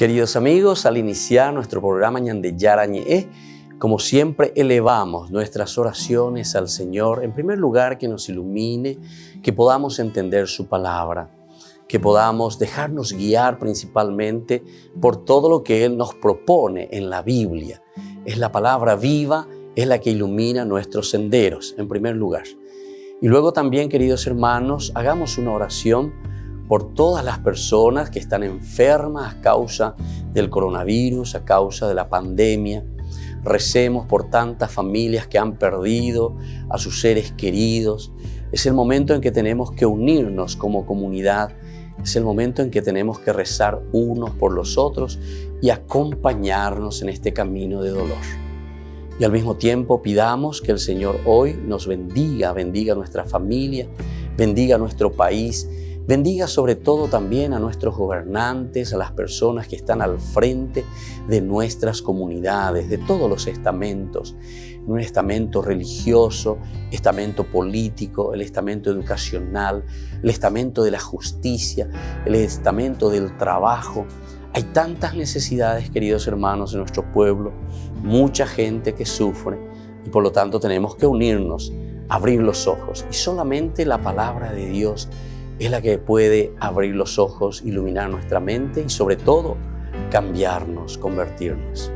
Queridos amigos, al iniciar nuestro programa Ñande Yarañe, como siempre elevamos nuestras oraciones al Señor, en primer lugar que nos ilumine, que podamos entender su palabra, que podamos dejarnos guiar principalmente por todo lo que Él nos propone en la Biblia. Es la palabra viva, es la que ilumina nuestros senderos, en primer lugar. Y luego también, queridos hermanos, hagamos una oración por todas las personas que están enfermas a causa del coronavirus, a causa de la pandemia. Recemos por tantas familias que han perdido a sus seres queridos. Es el momento en que tenemos que unirnos como comunidad. Es el momento en que tenemos que rezar unos por los otros y acompañarnos en este camino de dolor. Y al mismo tiempo pidamos que el Señor hoy nos bendiga a nuestra familia, bendiga a nuestro país, bendiga sobre todo también a nuestros gobernantes, a las personas que están al frente de nuestras comunidades, de todos los estamentos, un estamento religioso, estamento político, el estamento educacional, el estamento de la justicia, el estamento del trabajo. Hay tantas necesidades, queridos hermanos, en nuestro pueblo, mucha gente que sufre y por lo tanto tenemos que unirnos, abrir los ojos y solamente la palabra de Dios es la que puede abrir los ojos, iluminar nuestra mente y sobre todo cambiarnos, convertirnos.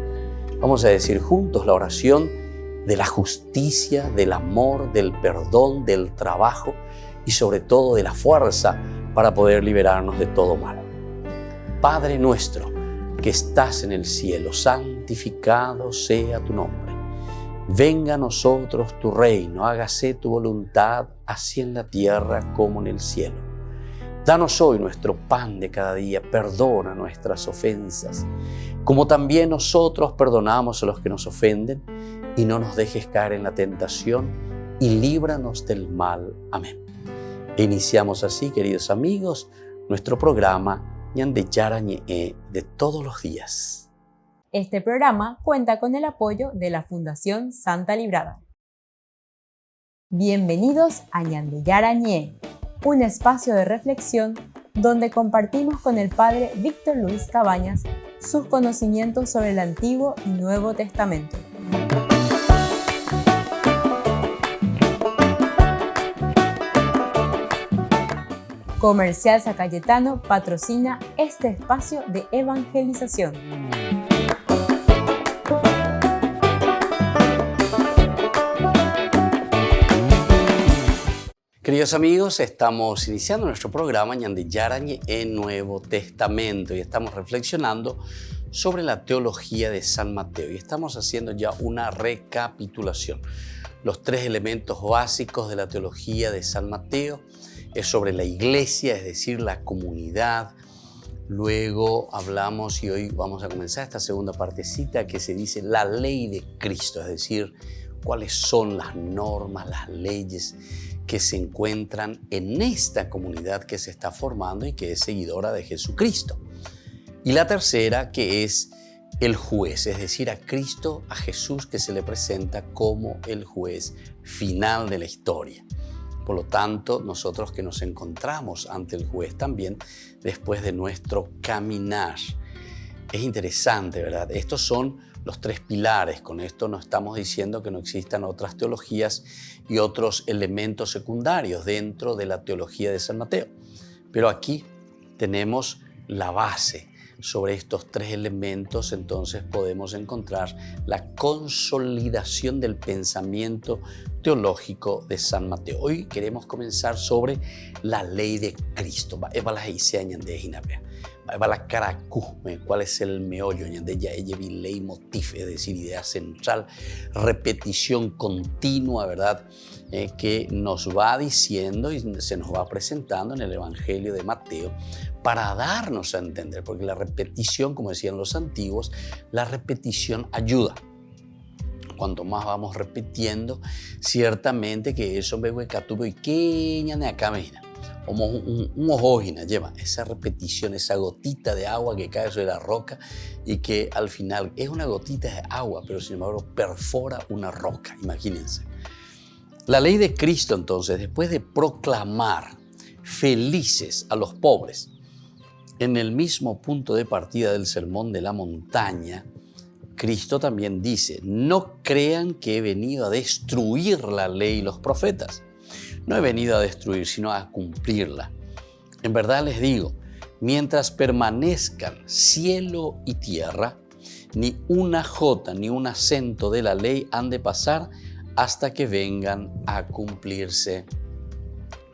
Vamos a decir juntos la oración de la justicia, del amor, del perdón, del trabajo y sobre todo de la fuerza para poder liberarnos de todo mal. Padre nuestro que estás en el cielo, santificado sea tu nombre. Venga a nosotros tu reino, hágase tu voluntad, así en la tierra como en el cielo. Danos hoy nuestro pan de cada día, perdona nuestras ofensas, como también nosotros perdonamos a los que nos ofenden, y no nos dejes caer en la tentación, y líbranos del mal. Amén. E iniciamos así, queridos amigos, nuestro programa Ñande Yarañe de todos los días. Este programa cuenta con el apoyo de la Fundación Santa Librada. Bienvenidos a Ñande Yarañe, un espacio de reflexión donde compartimos con el Padre Víctor Luis Cabañas sus conocimientos sobre el Antiguo y Nuevo Testamento. Comercial San Cayetano patrocina este espacio de evangelización. Queridos amigos, estamos iniciando nuestro programa Ñande Yarañe en Nuevo Testamento y estamos reflexionando sobre la teología de San Mateo y estamos haciendo ya una recapitulación. Los tres elementos básicos de la teología de San Mateo es sobre la iglesia, es decir, la comunidad. Luego hablamos y hoy vamos a comenzar esta segunda partecita que se dice la ley de Cristo, es decir, cuáles son las normas, las leyes que se encuentran en esta comunidad que se está formando y que es seguidora de Jesucristo. Y la tercera, que es el juez, es decir, a Cristo, a Jesús, que se le presenta como el juez final de la historia. Por lo tanto, nosotros que nos encontramos ante el juez también después de nuestro caminar. Es interesante, ¿verdad? Estos son los tres pilares. Con esto no estamos diciendo que no existan otras teologías y otros elementos secundarios dentro de la teología de San Mateo. Pero aquí tenemos la base. Sobre estos tres elementos, entonces podemos encontrar la consolidación del pensamiento teológico de San Mateo. Hoy queremos comenzar sobre la ley de Cristo. ¿Cuál es el meollo? Leitmotiv, es decir, idea central, repetición continua, ¿verdad? Que nos va diciendo y se nos va presentando en el Evangelio de Mateo para darnos a entender, porque la repetición, como decían los antiguos, la repetición ayuda. Cuanto más vamos repitiendo, ciertamente que eso me voy a tuvo y que ñane acá mira. Como un ojojina, lleva esa repetición, esa gotita de agua que cae sobre la roca y que al final es una gotita de agua, pero sin embargo perfora una roca, imagínense. La ley de Cristo, entonces, después de proclamar felices a los pobres, En el mismo punto de partida del Sermón de la Montaña, Cristo también dice, no crean que he venido a destruir la ley y los profetas. No he venido a destruir, sino a cumplirla. En verdad les digo, mientras permanezcan cielo y tierra, ni una jota ni un acento de la ley han de pasar hasta que vengan a cumplirse.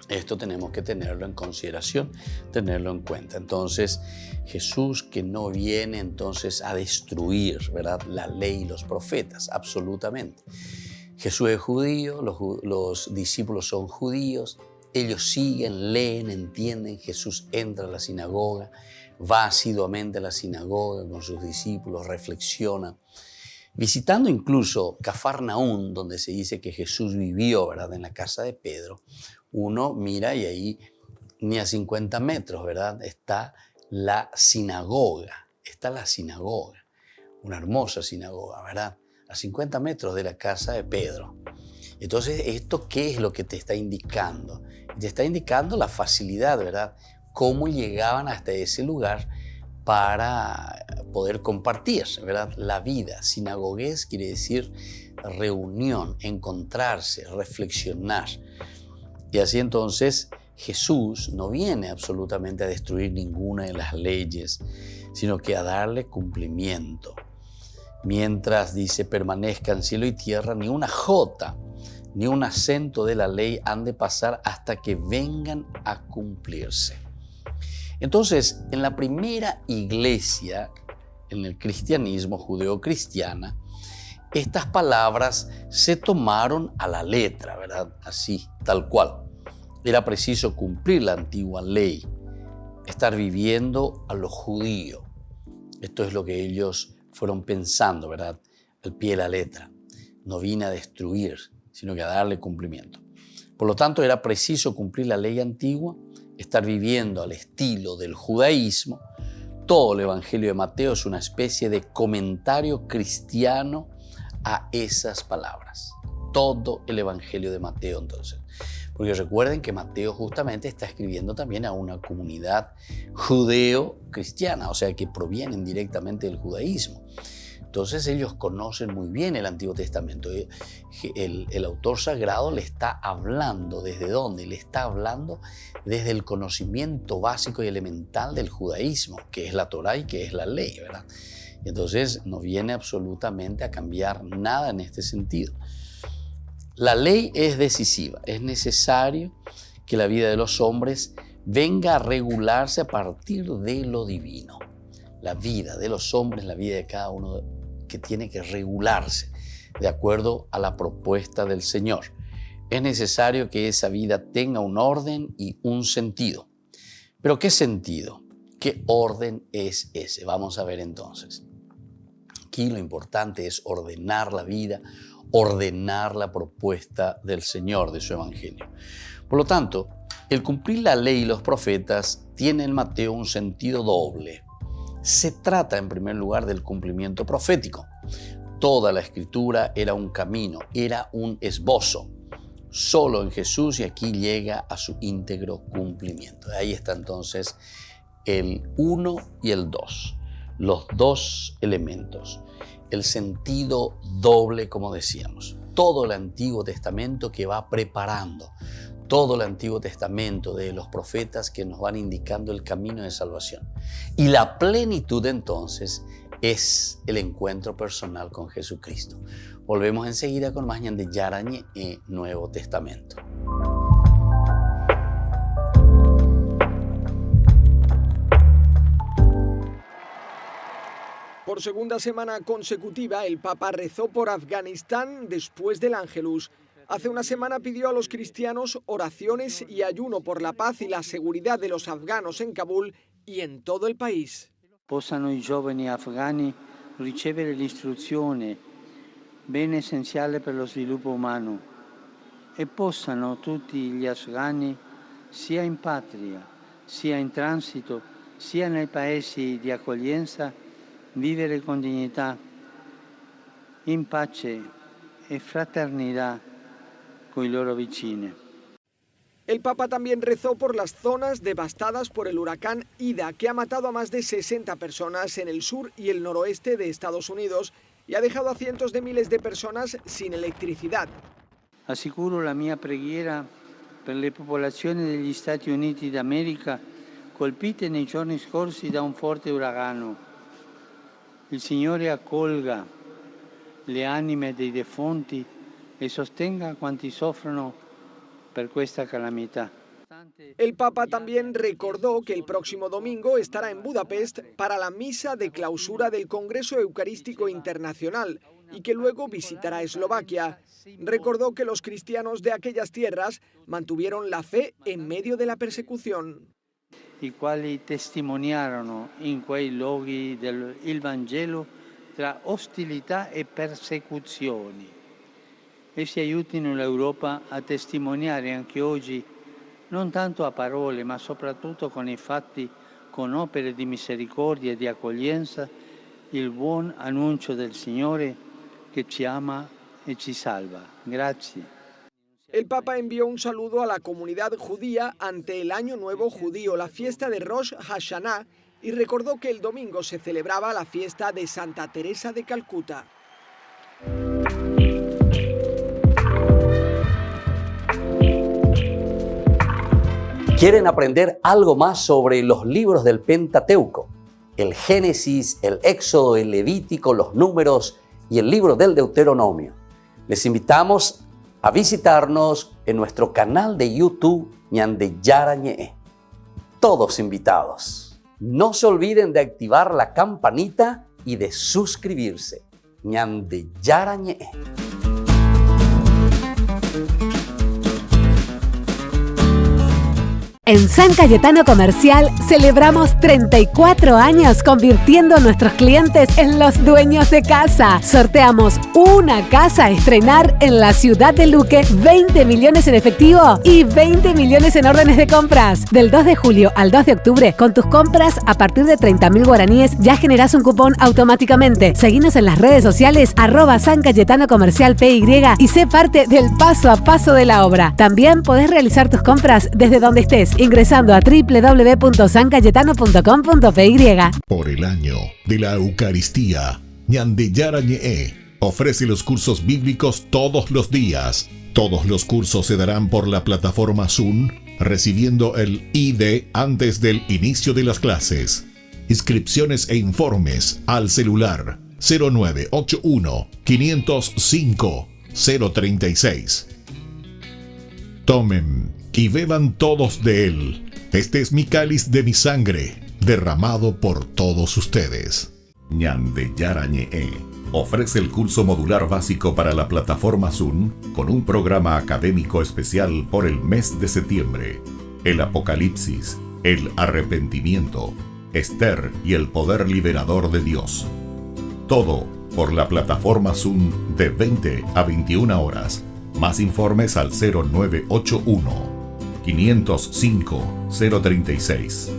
Esto tenemos que tenerlo en consideración, tenerlo en cuenta. Entonces, Jesús que no viene entonces a destruir, ¿verdad?, la ley y los profetas, absolutamente. Jesús es judío, los discípulos son judíos, ellos siguen, leen, entienden. Jesús entra a la sinagoga, va asiduamente a la sinagoga con sus discípulos, reflexiona. Visitando incluso Cafarnaún, donde se dice que Jesús vivió, ¿verdad?, en la casa de Pedro, uno mira y ahí ni a 50 metros, ¿verdad?, está la sinagoga. Una hermosa sinagoga, ¿verdad?, a 50 metros de la casa de Pedro. Entonces, ¿esto qué es lo que te está indicando? Te está indicando la facilidad, ¿verdad?, cómo llegaban hasta ese lugar para poder compartir, ¿verdad?, la vida. Sinagogués quiere decir reunión, encontrarse, reflexionar. Y así entonces Jesús no viene absolutamente a destruir ninguna de las leyes, sino que a darle cumplimiento. Mientras, dice, permanezcan cielo y tierra, ni una jota, ni un acento de la ley han de pasar hasta que vengan a cumplirse. Entonces, en la primera iglesia, en el cristianismo judeo-cristiana, estas palabras se tomaron a la letra, ¿verdad? Así, tal cual. Era preciso cumplir la antigua ley, estar viviendo a lo judío. Esto es lo que ellos fueron pensando, ¿verdad?, al pie de la letra. No vine a destruir, sino que a darle cumplimiento. Por lo tanto, era preciso cumplir la ley antigua, estar viviendo al estilo del judaísmo. Todo el Evangelio de Mateo es una especie de comentario cristiano a esas palabras. Todo el Evangelio de Mateo, entonces. Porque recuerden que Mateo justamente está escribiendo también a una comunidad judeo-cristiana, o sea que provienen directamente del judaísmo. Entonces ellos conocen muy bien el Antiguo Testamento. El autor sagrado le está hablando, ¿desde dónde? Le está hablando desde el conocimiento básico y elemental del judaísmo, que es la Torá y que es la ley, ¿verdad? Entonces no viene absolutamente a cambiar nada en este sentido. La ley es decisiva, es necesario que la vida de los hombres venga a regularse a partir de lo divino. La vida de los hombres, la vida de cada uno que tiene que regularse de acuerdo a la propuesta del Señor. Es necesario que esa vida tenga un orden y un sentido. ¿Pero qué sentido? ¿Qué orden es ese? Vamos a ver entonces. Aquí lo importante es ordenar la vida, ordenar la propuesta del Señor, de su Evangelio. Por lo tanto, el cumplir la ley y los profetas tiene en Mateo un sentido doble. Se trata, en primer lugar, del cumplimiento profético. Toda la Escritura era un camino, era un esbozo. Solo en Jesús y aquí llega a su íntegro cumplimiento. Ahí está entonces el 1 y el 2, los dos elementos. El sentido doble, como decíamos. Todo el Antiguo Testamento que va preparando, todo el Antiguo Testamento de los profetas que nos van indicando el camino de salvación. Y la plenitud entonces es el encuentro personal con Jesucristo. Volvemos enseguida con más Ñande Yarañe y Nuevo Testamento. Por segunda semana consecutiva, el Papa rezó por Afganistán después del Ángelus. Hace una semana pidió a los cristianos oraciones y ayuno por la paz y la seguridad de los afganos en Kabul y en todo el país. Possano i giovani afghani ricevere l'istruzione, bene essenziale per lo sviluppo umano, e possano tutti gli afghani, sia in patria, sia in transito, sia nei paesi di accoglienza, vivere con dignità, in pace e fraternità con i loro vicini. El Papa también rezó por las zonas devastadas por el huracán Ida, que ha matado a más de 60 personas en el sur y el noroeste de Estados Unidos y ha dejado a cientos de miles de personas sin electricidad. Assicuro la mia preghiera per le popolazioni degli Stati Uniti d'America colpite nei giorni scorsi da un forte uragano. Il Signore accolga le anime dei defunti e sostenga quanti soffrono per questa calamità. El Papa también recordó que el próximo domingo estará en Budapest para la misa de clausura del Congreso Eucarístico Internacional y que luego visitará Eslovaquia. Recordó que los cristianos de aquellas tierras mantuvieron la fe en medio de la persecución. I quali testimoniarono in quei luoghi il Vangelo tra ostilità e persecuzioni. Essi aiutino l'Europa a testimoniare anche oggi, non tanto a parole, ma soprattutto con i fatti, con opere di misericordia e di accoglienza, il buon annuncio del Signore che ci ama e ci salva. Grazie. El Papa envió un saludo a la comunidad judía ante el Año Nuevo Judío, la fiesta de Rosh Hashanah, y recordó que el domingo se celebraba la fiesta de Santa Teresa de Calcuta. ¿Quieren aprender algo más sobre los libros del Pentateuco? El Génesis, el Éxodo, el Levítico, los Números y el libro del Deuteronomio. Les invitamos a visitarnos en nuestro canal de YouTube Ñande Yarañe. Todos invitados. No se olviden de activar la campanita y de suscribirse. Ñande Yarañe. En San Cayetano Comercial celebramos 34 años convirtiendo a nuestros clientes en los dueños de casa. Sorteamos una casa a estrenar en la ciudad de Luque, 20 millones en efectivo y 20 millones en órdenes de compras. Del 2 de julio al 2 de octubre, con tus compras a partir de 30.000 guaraníes ya generás un cupón automáticamente. Seguinos en las redes sociales @San Cayetano Comercial PY y sé parte del paso a paso de la obra. También podés realizar tus compras desde donde estés, ingresando a www.sancayetano.com.py. Por el año de la Eucaristía, Ñande Yarañe ofrece los cursos bíblicos todos los días. Todos los cursos se darán por la plataforma Zoom, recibiendo el ID antes del inicio de las clases. Inscripciones e informes al celular 0981 505 036. Tomen y beban todos de él. Este es mi cáliz de mi sangre, derramado por todos ustedes. Ñande Yarañe ofrece el curso modular básico para la plataforma Zoom con un programa académico especial por el mes de septiembre. El Apocalipsis, el arrepentimiento, Esther y el poder liberador de Dios. Todo por la plataforma Zoom de 20 a 21 horas. Más informes al 0981 505 036.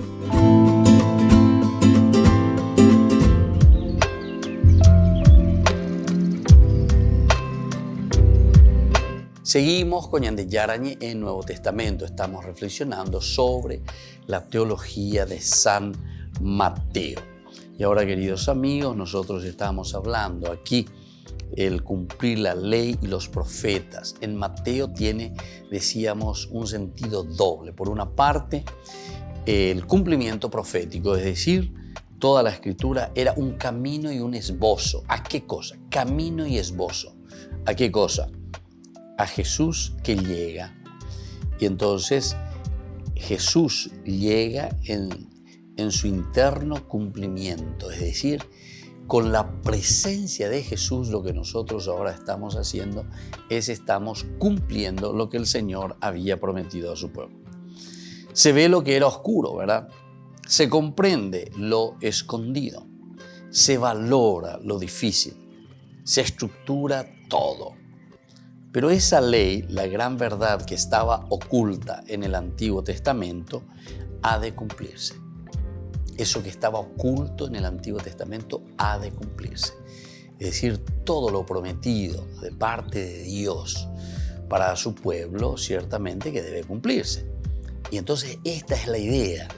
Seguimos con Ñande Yarañe en Nuevo Testamento. Estamos reflexionando sobre la teología de San Mateo. Y ahora, queridos amigos, nosotros estamos hablando aquí el cumplir la ley y los profetas. En Mateo tiene, decíamos, un sentido doble. Por una parte, el cumplimiento profético, es decir, toda la escritura era un camino y un esbozo. ¿A qué cosa? Camino y esbozo. ¿A qué cosa? A Jesús que llega. Y entonces Jesús llega en su interno cumplimiento, es decir, con la presencia de Jesús, lo que nosotros ahora estamos haciendo es estamos cumpliendo lo que el Señor había prometido a su pueblo. Se ve lo que era oscuro, ¿verdad? Se comprende lo escondido. Se valora lo difícil. Se estructura todo. Pero esa ley, la gran verdad que estaba oculta en el Antiguo Testamento, ha de cumplirse. Eso que estaba oculto en el Antiguo Testamento ha de cumplirse. Es decir, todo lo prometido de parte de Dios para su pueblo, ciertamente que debe cumplirse. Y entonces esta es la idea.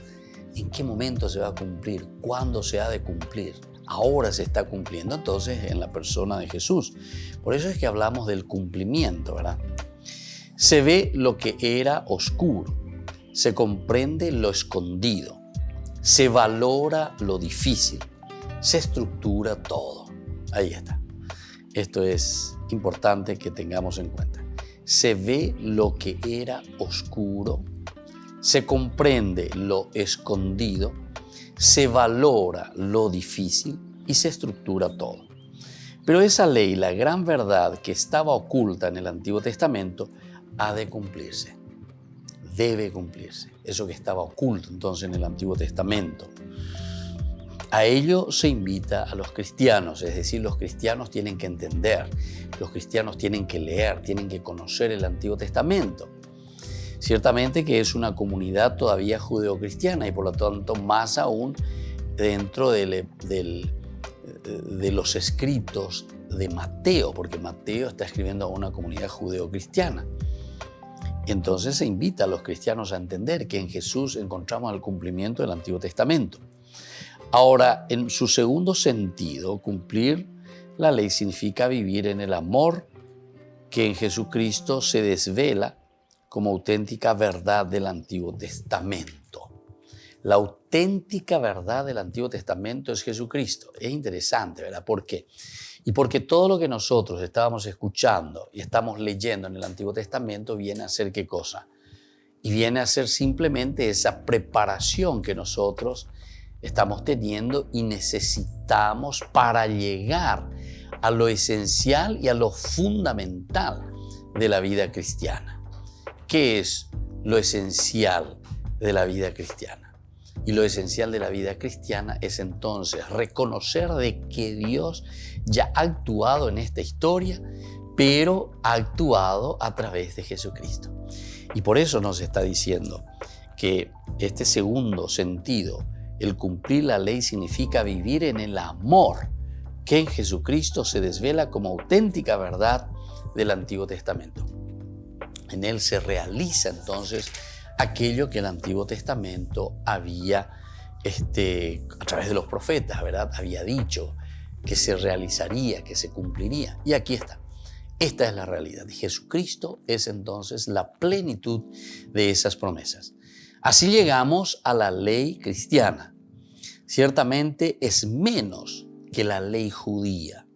¿En qué momento se va a cumplir? ¿Cuándo se ha de cumplir? Ahora se está cumpliendo entonces en la persona de Jesús. Por eso es que hablamos del cumplimiento, ¿verdad? Se ve lo que era oscuro, se comprende lo escondido, se valora lo difícil, se estructura todo. Ahí está. Esto es importante que tengamos en cuenta. Se ve lo que era oscuro, se comprende lo escondido, se valora lo difícil y se estructura todo. Pero esa ley, la gran verdad que estaba oculta en el Antiguo Testamento, ha de cumplirse, debe cumplirse. Eso que estaba oculto entonces en el Antiguo Testamento. A ello se invita a los cristianos, es decir, los cristianos tienen que entender, los cristianos tienen que leer, tienen que conocer el Antiguo Testamento. Ciertamente que es una comunidad todavía judeocristiana y por lo tanto más aún dentro de los escritos de Mateo, porque Mateo está escribiendo a una comunidad judeocristiana. Entonces se invita a los cristianos a entender que en Jesús encontramos el cumplimiento del Antiguo Testamento. Ahora, en su segundo sentido, cumplir la ley significa vivir en el amor que en Jesucristo se desvela como auténtica verdad del Antiguo Testamento. La auténtica verdad del Antiguo Testamento es Jesucristo. Es interesante, ¿verdad? ¿Por qué? Y porque todo lo que nosotros estábamos escuchando y estamos leyendo en el Antiguo Testamento viene a ser ¿qué cosa? Y viene a ser simplemente esa preparación que nosotros estamos teniendo y necesitamos para llegar a lo esencial y a lo fundamental de la vida cristiana. ¿Qué es lo esencial de la vida cristiana? Y lo esencial de la vida cristiana es entonces reconocer de que Dios ya ha actuado en esta historia, pero ha actuado a través de Jesucristo. Y por eso nos está diciendo que este segundo sentido, el cumplir la ley, significa vivir en el amor que en Jesucristo se desvela como auténtica verdad del Antiguo Testamento. En él se realiza entonces aquello que el Antiguo Testamento había, a través de los profetas, ¿verdad? Había dicho que se realizaría, que se cumpliría. Y aquí está. Esta es la realidad. Jesucristo es entonces la plenitud de esas promesas. Así llegamos a la ley cristiana. Ciertamente es menos que la ley judía.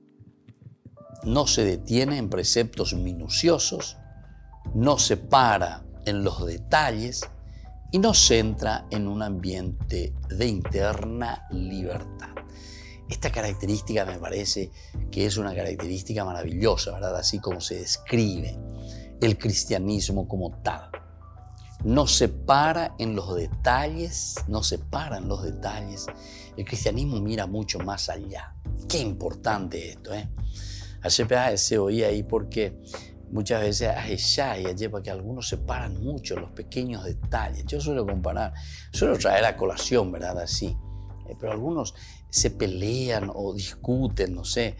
No se detiene en preceptos minuciosos, no se para en los detalles y nos centra en un ambiente de interna libertad. Esta característica me parece que es una característica maravillosa, ¿verdad? Así como se describe el cristianismo como tal. No se para en los detalles, no se para en los detalles. El cristianismo mira mucho más allá. Qué importante esto, ¿eh? Ayer se oía ahí porque muchas veces porque algunos se paran mucho en los pequeños detalles. Yo suelo traer a colación, ¿verdad? Así. Pero algunos se pelean o discuten, no sé,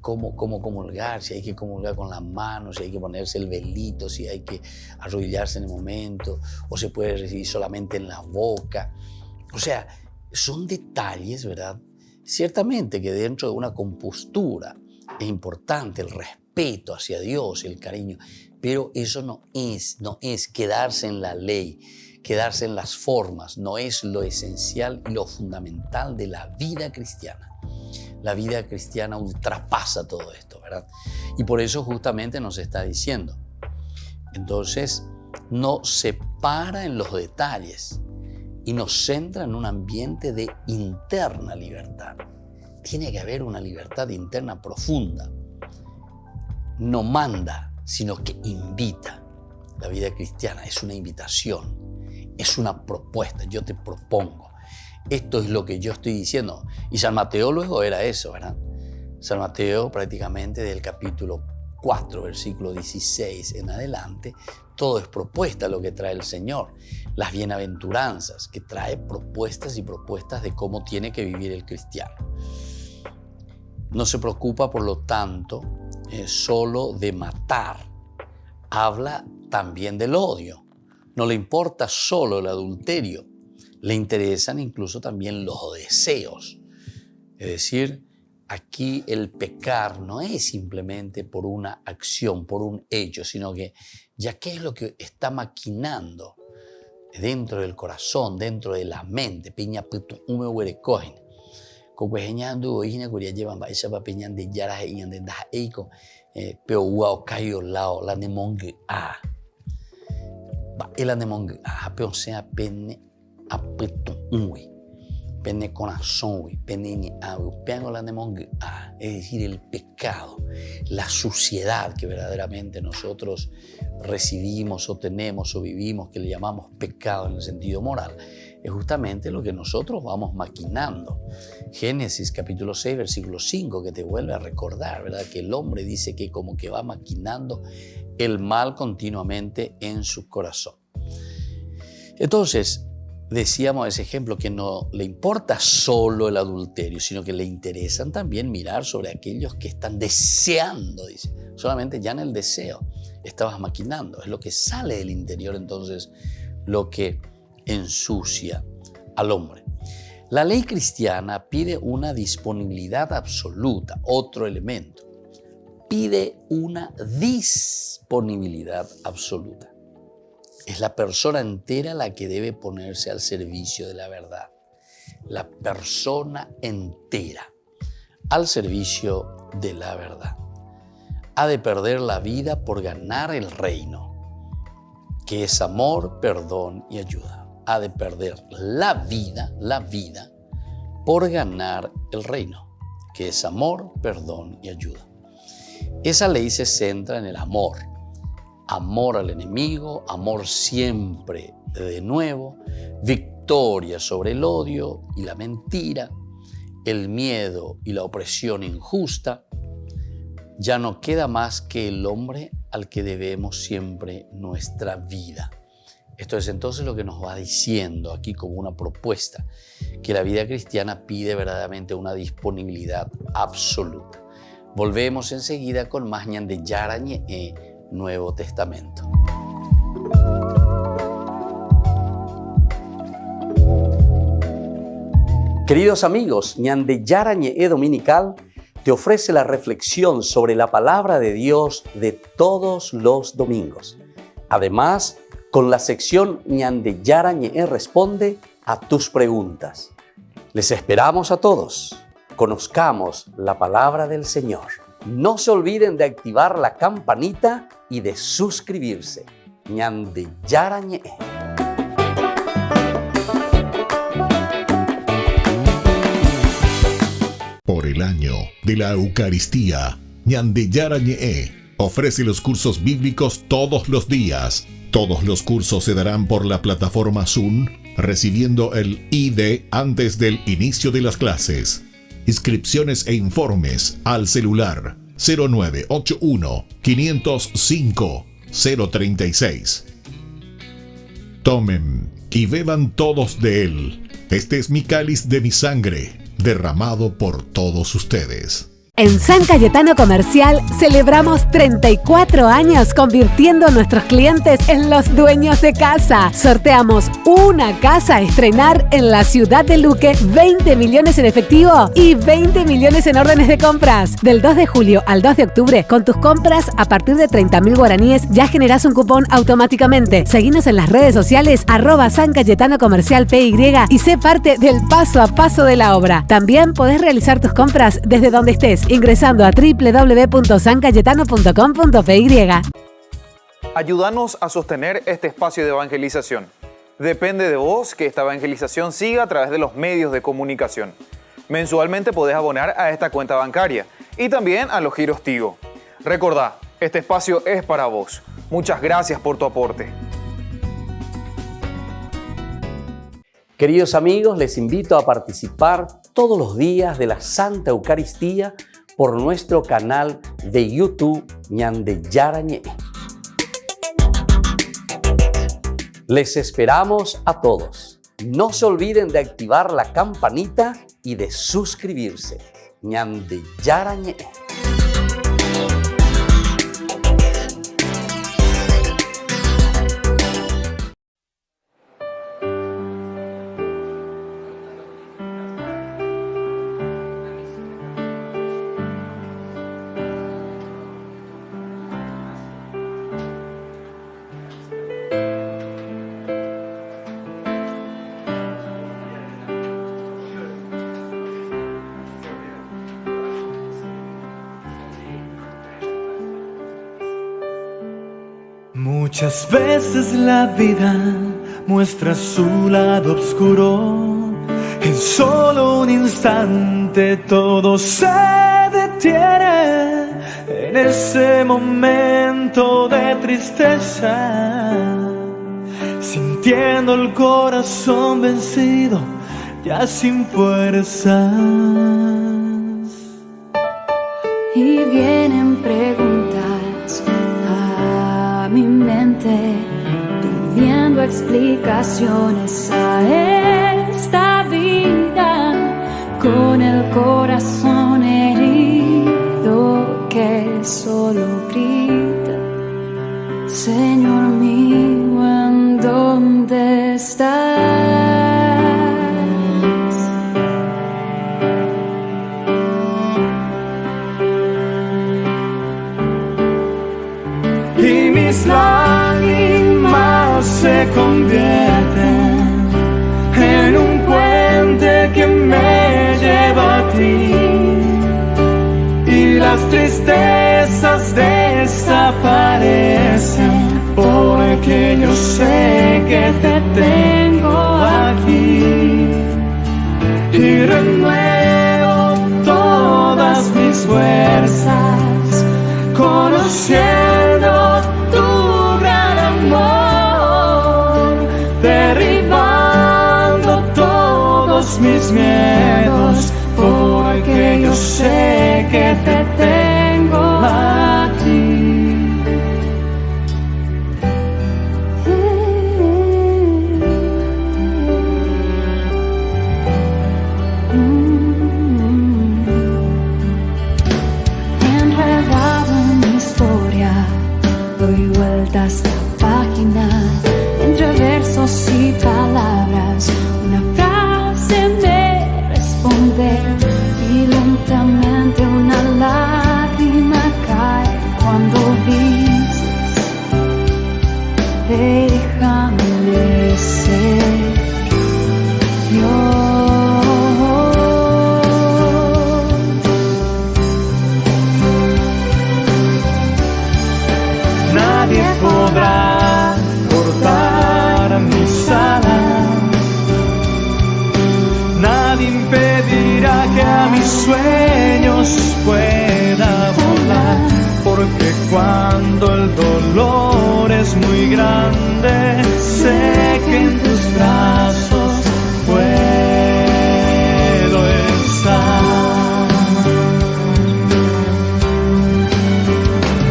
cómo comulgar, si hay que comulgar con las manos, si hay que ponerse el velito, si hay que arrodillarse en el momento, o se puede recibir solamente en la boca. O sea, son detalles, ¿verdad? Ciertamente que dentro de una compostura es importante el respeto hacia Dios, el cariño, pero eso no es quedarse en la ley, quedarse en las formas, no es lo esencial y lo fundamental de la vida cristiana. La vida cristiana ultrapasa todo esto, ¿verdad? Y por eso justamente nos está diciendo. Entonces, no se para en los detalles y nos centra en un ambiente de interna libertad. Tiene que haber una libertad interna profunda. No manda, sino que invita. La vida cristiana es una invitación, es una propuesta. Yo te propongo. Esto es lo que yo estoy diciendo. Y San Mateo luego era eso, ¿verdad? San Mateo prácticamente del capítulo 4, versículo 16 en adelante, todo es propuesta lo que trae el Señor. Las bienaventuranzas, que trae propuestas y propuestas de cómo tiene que vivir el cristiano. No se preocupa, por lo tanto, solo de matar habla también del odio. No le importa solo el adulterio, le interesan incluso también los deseos. Es decir, aquí el pecar no es simplemente por una acción, por un hecho, sino que ya qué es lo que está maquinando dentro del corazón, dentro de la mente. Piña puto ume huerecogen. Cocuejeñando hijina curia llevan baisa pa piñan de yaras y anden da eiko pero guau cayo lao la nemongue a ba el nemongue a pero sea pene a puto ume pene corazón uy pene ni a pengo la nemongue a, es decir, el pecado, la suciedad que verdaderamente nosotros recibimos o tenemos o vivimos, que le llamamos pecado en el sentido moral, es justamente lo que nosotros vamos maquinando. Génesis capítulo 6, versículo 5, que te vuelve a recordar, ¿verdad? Que el hombre dice que como que va maquinando el mal continuamente en su corazón. Entonces, decíamos ese ejemplo que no le importa solo el adulterio, sino que le interesan también mirar sobre aquellos que están deseando, dice. Solamente ya en el deseo estabas maquinando. Es lo que sale del interior entonces lo que ensucia al hombre. La ley cristiana pide una disponibilidad absoluta, otro elemento. Pide una disponibilidad absoluta. Es la persona entera la que debe ponerse al servicio de la verdad. La persona entera al servicio de la verdad. Ha de perder la vida por ganar el reino, que es amor, perdón y ayuda. Ha de perder la vida por ganar el reino, que es amor, perdón y ayuda. Esa ley se centra en el amor. Amor al enemigo, amor siempre de nuevo, victoria sobre el odio y la mentira, el miedo y la opresión injusta. Ya no queda más que el hombre al que debemos siempre nuestra vida. Esto es entonces lo que nos va diciendo aquí como una propuesta, que la vida cristiana pide verdaderamente una disponibilidad absoluta. Volvemos enseguida con más Ñande Yarañe Nuevo Testamento. Queridos amigos, Ñande Yarañe Dominical te ofrece la reflexión sobre la palabra de Dios de todos los domingos. Además, con la sección Ñande Yarañe responde a tus preguntas. Les esperamos a todos. Conozcamos la palabra del Señor. No se olviden de activar la campanita y de suscribirse. Ñande Yarañe. Por el año de la Eucaristía, Ñande Yarañe ofrece los cursos bíblicos todos los días. Todos los cursos se darán por la plataforma Zoom, recibiendo el ID antes del inicio de las clases. Inscripciones e informes al celular 0981 505 036. Tomen y beban todos de él. Este es mi cáliz de mi sangre, derramado por todos ustedes. En San Cayetano Comercial celebramos 34 años convirtiendo a nuestros clientes en los dueños de casa. Sorteamos una casa a estrenar en la ciudad de Luque, 20 millones en efectivo y 20 millones en órdenes de compras. Del 2 de julio al 2 de octubre, con tus compras a partir de 30.000 guaraníes ya generás un cupón automáticamente. Seguinos en las redes sociales @San Cayetano Comercial PY y sé parte del paso a paso de la obra. También podés realizar tus compras desde donde estés, ingresando a www.sancayetano.com.py. Ayúdanos a sostener este espacio de evangelización. Depende de vos que esta evangelización siga a través de los medios de comunicación. Mensualmente podés abonar a esta cuenta bancaria y también a los giros Tigo. Recordá, este espacio es para vos. Muchas gracias por tu aporte. Queridos amigos, les invito a participar todos los días de la Santa Eucaristía por nuestro canal de YouTube Ñande Yarañe. Les esperamos a todos. No se olviden de activar la campanita y de suscribirse. Ñande Yarañe. Muchas veces la vida muestra su lado oscuro. En solo un instante todo se detiene. En ese momento de tristeza, sintiendo el corazón vencido, ya sin fuerzas. Y vienen preguntas a mi mente, pidiendo explicaciones a esta vida, con el corazón herido que solo grita: Señor mío, ¿en dónde estás? Y mis lágrimas se convierten en un puente que me lleva a ti, y las tristezas desaparecen, porque yo sé que te tengo aquí, y renuevo todas mis fuerzas, conociendo tu gran amor, derribando todos mis miedos, porque yo sé que te tengo aquí. Enredado en mi historia, doy vueltas la página, entre versos y palabras, una frase me responde, y lentamente una lágrima cae cuando dices: déjame ser Dios. Nadie podrá cortar mis alas, nadie impedirá que a mis sueños pueda volar, porque cuando el dolor es muy grande, sé que en tus brazos puedo estar.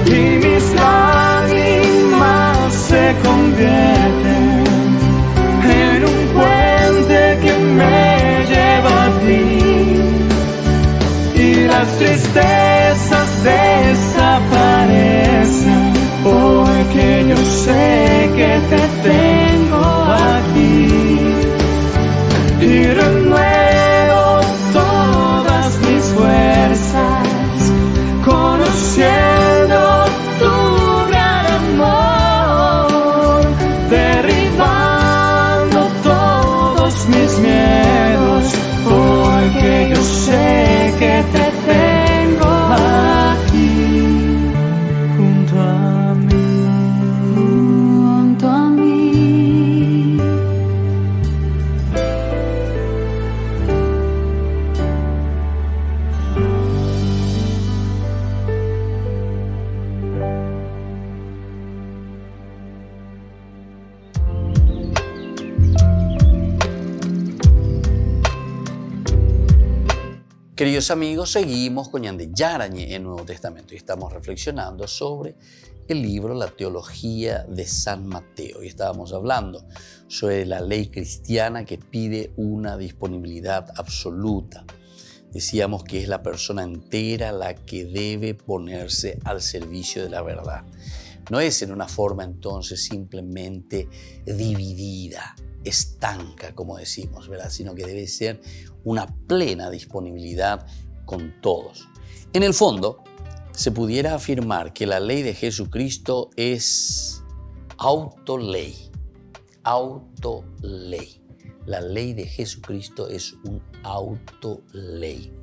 Y mis lágrimas se convierten en un puente que me lleva a ti, y las tristezas desaparecen, porque yo sé que te tengo aquí, y renuevo todas mis fuerzas, conociendo tu gran amor, derribando todos mis miedos, porque yo sé que te tengo aquí, junto a mí, junto a mí. Queridos amigos, seguimos con Ñande Yarañe en el Nuevo Testamento y estamos reflexionando sobre el libro La Teología de San Mateo. Y estábamos hablando sobre la ley cristiana que pide una disponibilidad absoluta. Decíamos que es la persona entera la que debe ponerse al servicio de la verdad. No es en una forma entonces simplemente dividida, estanca, como decimos, ¿verdad? Sino que debe ser una plena disponibilidad con todos. En el fondo, se pudiera afirmar que la ley de Jesucristo es autoley. Autoley. La ley de Jesucristo es un autoley.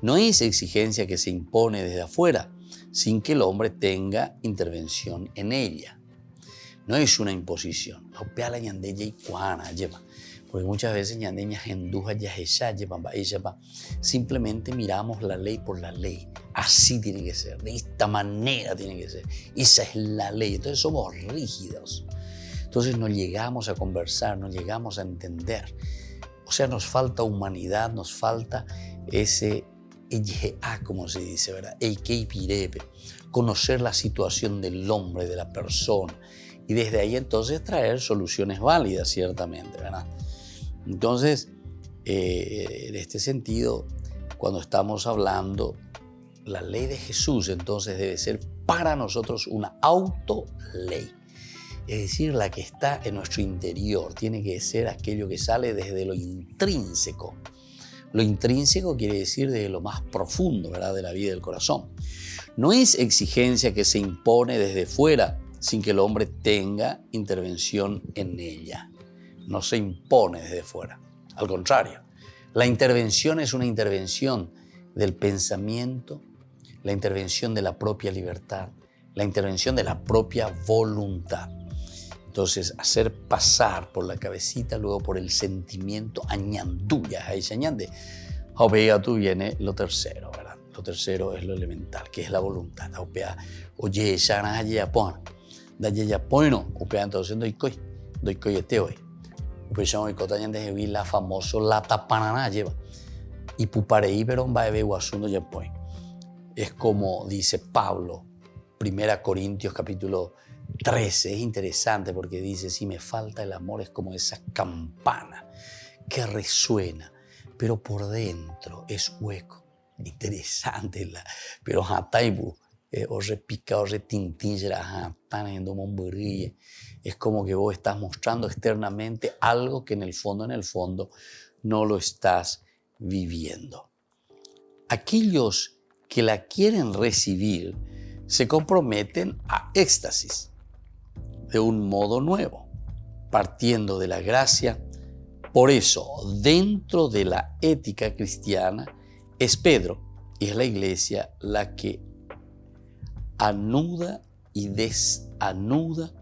No es exigencia que se impone desde afuera, sin que el hombre tenga intervención en ella. no es una imposición. La ñandeya y cuana lleva. Porque muchas veces ñandeñas enduja ya simplemente miramos la ley por la ley. Así tiene que ser, de esta manera tiene que ser. Esa es la ley. Entonces somos rígidos. Entonces no llegamos a conversar, no llegamos a entender. O sea, nos falta humanidad, nos falta ese como se dice, ¿verdad? Conocer la situación del hombre, de la persona. Y desde ahí entonces traer soluciones válidas, ciertamente, ¿verdad? Entonces, en este sentido, cuando estamos hablando, la ley de Jesús entonces debe ser para nosotros una autoley. Es decir, la que está en nuestro interior. Tiene que ser aquello que sale desde lo intrínseco. Lo intrínseco quiere decir desde lo más profundo, ¿verdad?, de la vida del corazón. No es exigencia que se impone desde fuera sin que el hombre tenga intervención en ella. No se impone desde fuera. Al contrario, la intervención es una intervención del pensamiento, la intervención de la propia libertad, la intervención de la propia voluntad. Entonces, hacer pasar por la cabecita, luego por el sentimiento, añanduya, ahí se añade. Opea tú viene lo tercero, ¿verdad? Lo tercero es lo elemental, que es la voluntad. Opea, oye, ya na ya pon, da ya no, opea entonces doy coy te hoy. Opea ya hoy cotañan de la famoso la tapanana lleva. Y puparei pero va a ver guasundo ya pues. Es como dice Pablo, 1 Corintios capítulo 13, es interesante porque dice, si me falta el amor es como esa campana que resuena, pero por dentro es hueco. Interesante, pero hataibu, o repica, o retintinjera, es como que vos estás mostrando externamente algo que en el fondo no lo estás viviendo. Aquellos que la quieren recibir se comprometen a éxtasis de un modo nuevo, partiendo de la gracia. Por eso, dentro de la ética cristiana, es Pedro y es la iglesia la que anuda y desanuda,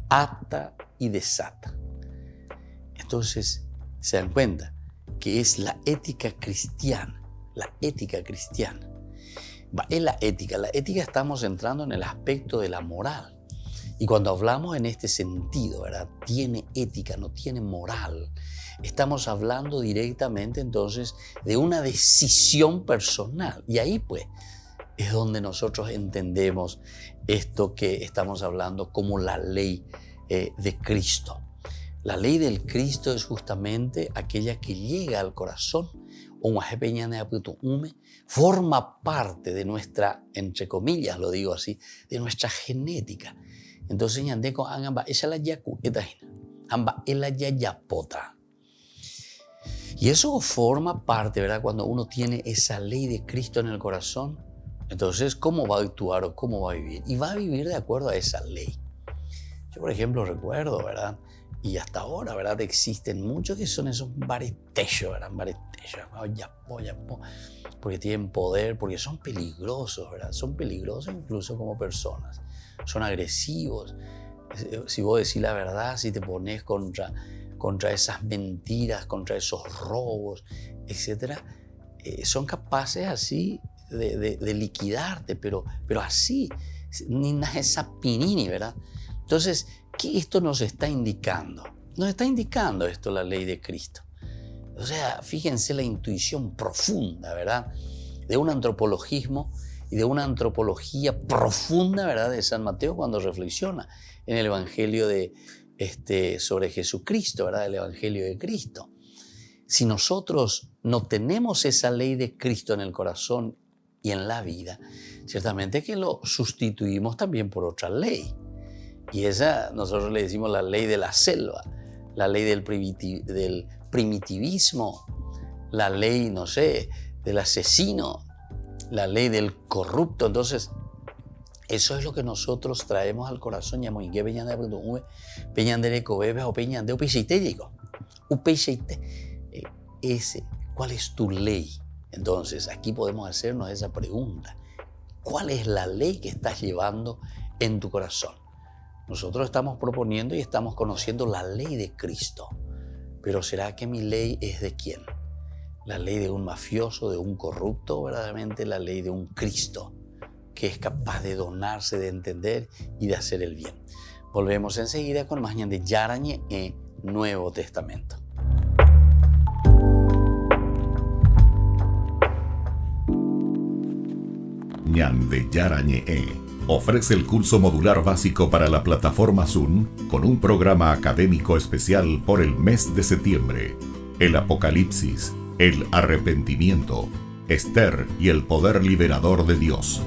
ata y desata. Entonces, se dan cuenta que es la ética cristiana, la ética cristiana. En la ética estamos entrando en el aspecto de la moral. Y cuando hablamos en este sentido, ¿verdad? Tiene ética, no tiene moral. Estamos hablando directamente entonces de una decisión personal. Y ahí pues es donde nosotros entendemos esto que estamos hablando como la ley de Cristo. La ley del Cristo es justamente aquella que llega al corazón, forma parte de nuestra, entre comillas lo digo así, de nuestra genética. Entonces, ñandeko amba esa la yaku etahina, amba ela yapota. Y eso forma parte, ¿verdad? Cuando uno tiene esa ley de Cristo en el corazón, entonces, ¿cómo va a actuar o cómo va a vivir? Y va a vivir de acuerdo a esa ley. Yo, por ejemplo, recuerdo, ¿verdad? Y hasta ahora, ¿verdad? Existen muchos que son esos baretechos, ¿verdad? Baretechos, porque tienen poder, porque son peligrosos, ¿verdad? Son peligrosos incluso como personas. Son agresivos. Si vos decís la verdad, si te pones contra esas mentiras, contra esos robos, etc., son capaces así de liquidarte, pero así, ni esa pinini, ¿verdad? Entonces, ¿qué esto nos está indicando? Nos está indicando esto la ley de Cristo. O sea, fíjense la intuición profunda, ¿verdad? De un antropologismo y de una antropología profunda, ¿verdad? De San Mateo cuando reflexiona en el Evangelio sobre Jesucristo, ¿verdad? El Evangelio de Cristo. Si nosotros no tenemos esa ley de Cristo en el corazón y en la vida, ciertamente que lo sustituimos también por otra ley. Y esa nosotros le decimos la ley de la selva, la ley del primitivismo, la ley, no sé, del asesino, la ley del corrupto. Entonces, eso es lo que nosotros traemos al corazón. ¿Cuál es tu ley? Entonces, aquí podemos hacernos esa pregunta. ¿Cuál es la ley que estás llevando en tu corazón? Nosotros estamos proponiendo y estamos conociendo la ley de Cristo. Pero ¿será que mi ley es de quién? ¿La ley de un mafioso, de un corrupto, o verdaderamente la ley de un Cristo que es capaz de donarse, de entender y de hacer el bien? Volvemos enseguida con más Ñande Yarañe en Nuevo Testamento. Ñande Yarañe ofrece el curso modular básico para la plataforma Zoom con un programa académico especial por el mes de septiembre. El Apocalipsis, el arrepentimiento, Esther y el poder liberador de Dios.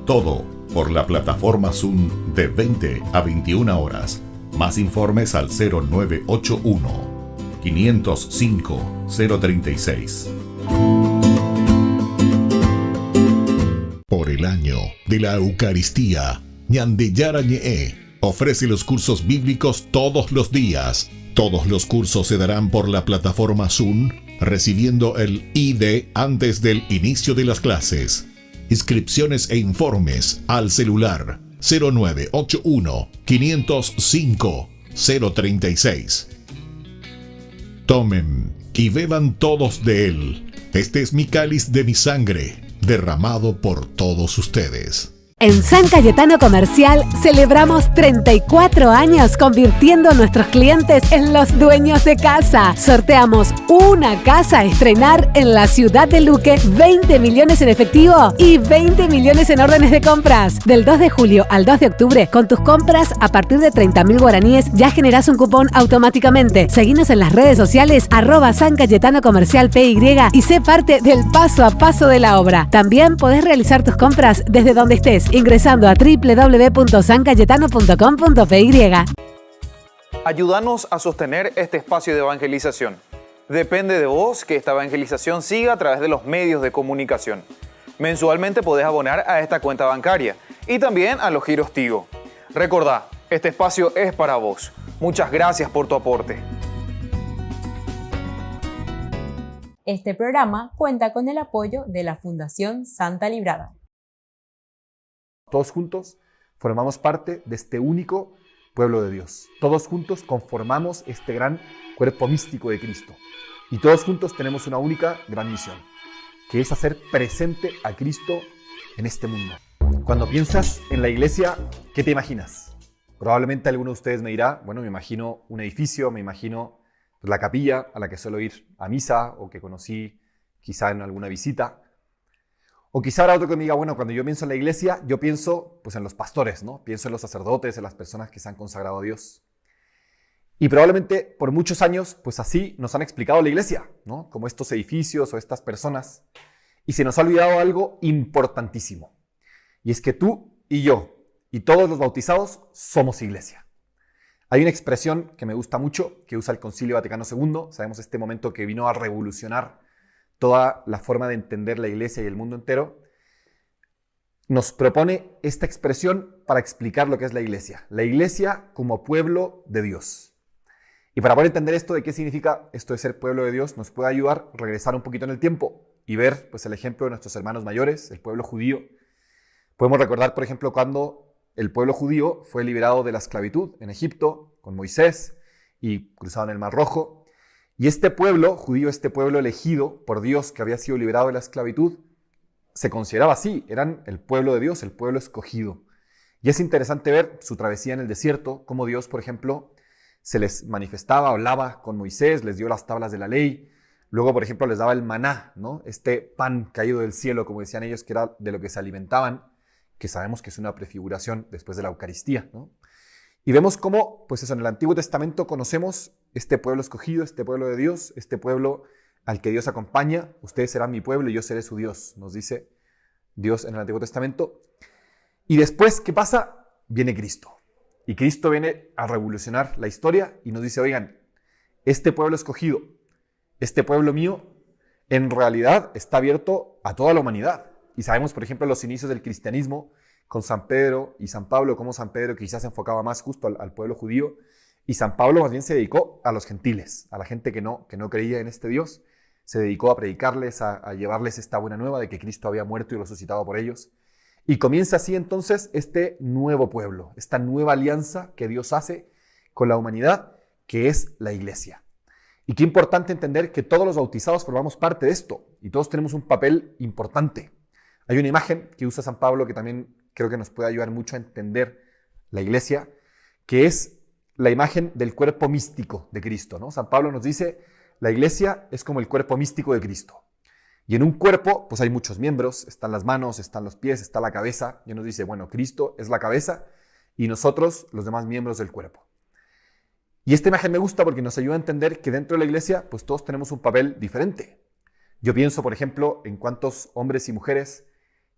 Todo por la plataforma Zoom de 20 a 21 horas. Más informes al 0981 505 036. Por el año de la Eucaristía, Ñande Yarañe ofrece los cursos bíblicos todos los días. Todos los cursos se darán por la plataforma Zoom, recibiendo el ID antes del inicio de las clases. Inscripciones e informes al celular 0981 505 036. Tomen y beban todos de él. Este es mi cáliz de mi sangre, derramado por todos ustedes. En San Cayetano Comercial celebramos 34 años convirtiendo a nuestros clientes en los dueños de casa. Sorteamos una casa a estrenar en la ciudad de Luque, 20 millones en efectivo y 20 millones en órdenes de compras. Del 2 de julio al 2 de octubre, con tus compras a partir de 30.000 guaraníes ya generás un cupón automáticamente. Seguinos en las redes sociales @San Cayetano Comercial PY y sé parte del paso a paso de la obra. También podés realizar tus compras desde donde estés, ingresando a www.sancayetano.com.py. Ayúdanos a sostener este espacio de evangelización. Depende de vos que esta evangelización siga a través de los medios de comunicación. Mensualmente podés abonar a esta cuenta bancaria y también a los giros Tigo. Recordá, este espacio es para vos. Muchas gracias por tu aporte. Este programa cuenta con el apoyo de la Fundación Santa Librada. Todos juntos formamos parte de este único pueblo de Dios. Todos juntos conformamos este gran cuerpo místico de Cristo. Y todos juntos tenemos una única gran misión, que es hacer presente a Cristo en este mundo. Cuando piensas en la iglesia, ¿qué te imaginas? Probablemente alguno de ustedes me dirá, bueno, me imagino un edificio, me imagino la capilla a la que suelo ir a misa o que conocí quizá en alguna visita. O quizá habrá otro que me diga, bueno, cuando yo pienso en la iglesia, yo pienso pues en los pastores, ¿no? Pienso en los sacerdotes, en las personas que se han consagrado a Dios. Y probablemente por muchos años, pues así nos han explicado la iglesia, ¿no? Como estos edificios o estas personas. Y se nos ha olvidado algo importantísimo. Y es que tú y yo y todos los bautizados somos iglesia. Hay una expresión que me gusta mucho, que usa el Concilio Vaticano II. Sabemos este momento que vino a revolucionar toda la forma de entender la iglesia y el mundo entero. Nos propone esta expresión para explicar lo que es la iglesia. La iglesia como pueblo de Dios. Y para poder entender esto de qué significa esto de ser pueblo de Dios, nos puede ayudar a regresar un poquito en el tiempo y ver pues, el ejemplo de nuestros hermanos mayores, el pueblo judío. Podemos recordar, por ejemplo, cuando el pueblo judío fue liberado de la esclavitud en Egipto con Moisés y cruzaron el Mar Rojo. Y este pueblo judío, este pueblo elegido por Dios que había sido liberado de la esclavitud, se consideraba así, eran el pueblo de Dios, el pueblo escogido. Y es interesante ver su travesía en el desierto, cómo Dios, por ejemplo, se les manifestaba, hablaba con Moisés, les dio las tablas de la ley. Luego, por ejemplo, les daba el maná, ¿no? Este pan caído del cielo, como decían ellos, que era de lo que se alimentaban, que sabemos que es una prefiguración después de la Eucaristía, ¿no? Y vemos cómo, pues eso, en el Antiguo Testamento conocemos este pueblo escogido, este pueblo de Dios, este pueblo al que Dios acompaña. Ustedes serán mi pueblo y yo seré su Dios, nos dice Dios en el Antiguo Testamento. Y después, ¿qué pasa? Viene Cristo. Y Cristo viene a revolucionar la historia y nos dice, oigan, este pueblo escogido, este pueblo mío, en realidad está abierto a toda la humanidad. Y sabemos, por ejemplo, los inicios del cristianismo con San Pedro y San Pablo, como San Pedro quizás se enfocaba más justo al pueblo judío, y San Pablo más bien se dedicó a los gentiles, a la gente que no creía en este Dios, se dedicó a predicarles, a llevarles esta buena nueva de que Cristo había muerto y resucitado por ellos. Y comienza así entonces este nuevo pueblo, esta nueva alianza que Dios hace con la humanidad, que es la iglesia. Y qué importante entender que todos los bautizados formamos parte de esto y todos tenemos un papel importante. Hay una imagen que usa San Pablo que también creo que nos puede ayudar mucho a entender la iglesia, que es la imagen del cuerpo místico de Cristo, ¿no? San Pablo nos dice, la iglesia es como el cuerpo místico de Cristo. Y en un cuerpo, pues hay muchos miembros, están las manos, están los pies, está la cabeza. Y nos dice, bueno, Cristo es la cabeza y nosotros los demás miembros del cuerpo. Y esta imagen me gusta porque nos ayuda a entender que dentro de la iglesia, pues todos tenemos un papel diferente. Yo pienso, por ejemplo, en cuántos hombres y mujeres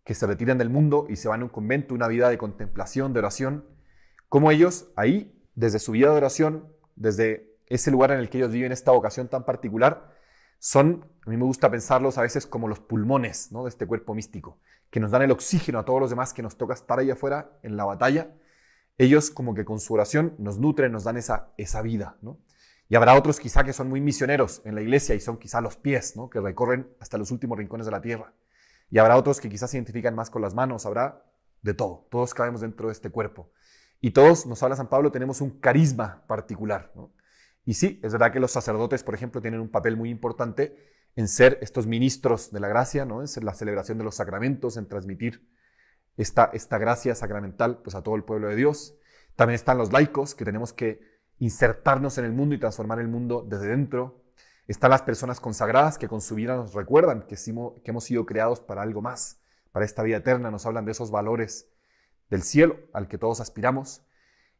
que se retiran del mundo y se van a un convento, una vida de contemplación, de oración, cómo ellos ahí, desde su vida de oración, desde ese lugar en el que ellos viven esta vocación tan particular, son, a mí me gusta pensarlos a veces como los pulmones, ¿no?, de este cuerpo místico, que nos dan el oxígeno a todos los demás que nos toca estar ahí afuera en la batalla. Ellos como que con su oración nos nutren, nos dan esa vida, ¿no? Y habrá otros quizá que son muy misioneros en la iglesia y son quizá los pies, ¿no?, que recorren hasta los últimos rincones de la tierra. Y habrá otros que quizás se identifican más con las manos, habrá de todo. Todos cabemos dentro de este cuerpo. Y todos, nos habla San Pablo, tenemos un carisma particular, ¿no? Y sí, es verdad que los sacerdotes, por ejemplo, tienen un papel muy importante en ser estos ministros de la gracia, ¿no?, en ser la celebración de los sacramentos, en transmitir esta gracia sacramental pues, a todo el pueblo de Dios. También están los laicos, que tenemos que insertarnos en el mundo y transformar el mundo desde dentro. Están las personas consagradas que con su vida nos recuerdan que hemos sido creados para algo más, para esta vida eterna. Nos hablan de esos valores del cielo al que todos aspiramos.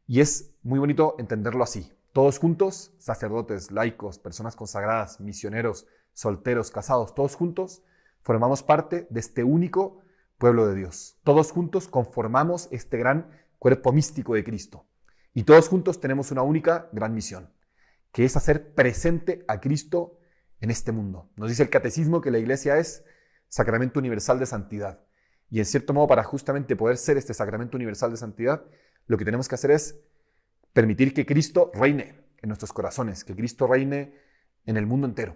Y es muy bonito entenderlo así. Todos juntos, sacerdotes, laicos, personas consagradas, misioneros, solteros, casados, todos juntos formamos parte de este único pueblo de Dios. Todos juntos conformamos este gran cuerpo místico de Cristo. Y todos juntos tenemos una única gran misión, que es hacer presente a Cristo en este mundo. Nos dice el Catecismo que la Iglesia es sacramento universal de santidad. Y en cierto modo, para justamente poder ser este sacramento universal de santidad, lo que tenemos que hacer es permitir que Cristo reine en nuestros corazones, que Cristo reine en el mundo entero,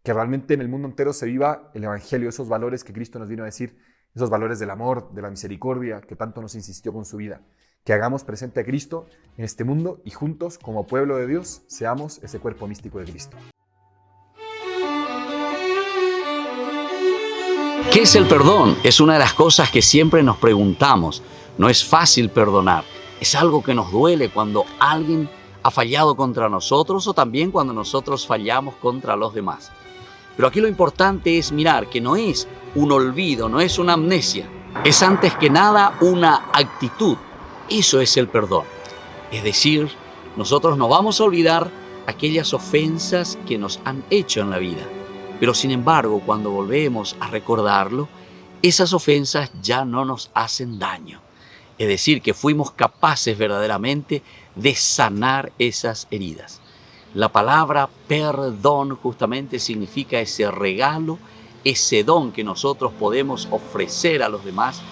que realmente en el mundo entero se viva el Evangelio, esos valores que Cristo nos vino a decir, esos valores del amor, de la misericordia, que tanto nos insistió con su vida. Que hagamos presente a Cristo en este mundo y juntos, como pueblo de Dios, seamos ese cuerpo místico de Cristo. ¿Qué es el perdón? Es una de las cosas que siempre nos preguntamos. No es fácil perdonar. Es algo que nos duele cuando alguien ha fallado contra nosotros o también cuando nosotros fallamos contra los demás. Pero aquí lo importante es mirar que no es un olvido, no es una amnesia. Es antes que nada una actitud. Eso es el perdón. Es decir, nosotros no vamos a olvidar aquellas ofensas que nos han hecho en la vida. Pero sin embargo, cuando volvemos a recordarlo, esas ofensas ya no nos hacen daño. Es decir, que fuimos capaces verdaderamente de sanar esas heridas. La palabra perdón justamente significa ese regalo, ese don que nosotros podemos ofrecer a los demás,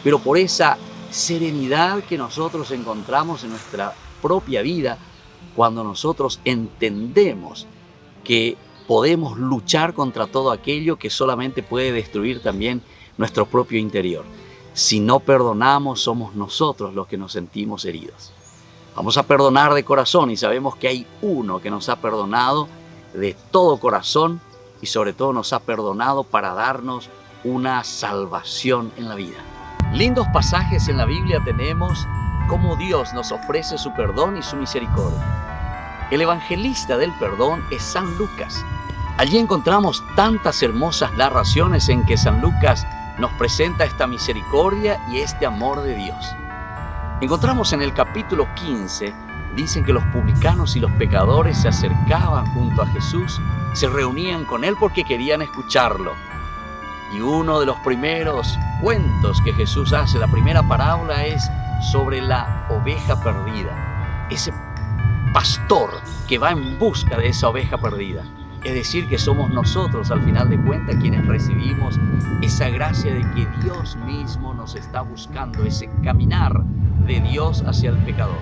pero por esa serenidad que nosotros encontramos en nuestra propia vida cuando nosotros entendemos que podemos luchar contra todo aquello que solamente puede destruir también nuestro propio interior. Si no perdonamos, somos nosotros los que nos sentimos heridos. Vamos a perdonar de corazón y sabemos que hay uno que nos ha perdonado de todo corazón y sobre todo nos ha perdonado para darnos una salvación en la vida. Lindos pasajes en la Biblia tenemos cómo Dios nos ofrece su perdón y su misericordia. El evangelista del perdón es San Lucas. Allí encontramos tantas hermosas narraciones en que San Lucas nos presenta esta misericordia y este amor de Dios. Encontramos en el capítulo 15, dicen que los publicanos y los pecadores se acercaban junto a Jesús, se reunían con Él porque querían escucharlo. Y uno de los primeros cuentos que Jesús hace, la primera parábola, es sobre la oveja perdida. Ese pastor que va en busca de esa oveja perdida. Es decir, que somos nosotros, al final de cuentas, quienes recibimos esa gracia de que Dios mismo nos está buscando, ese caminar de Dios hacia el pecador.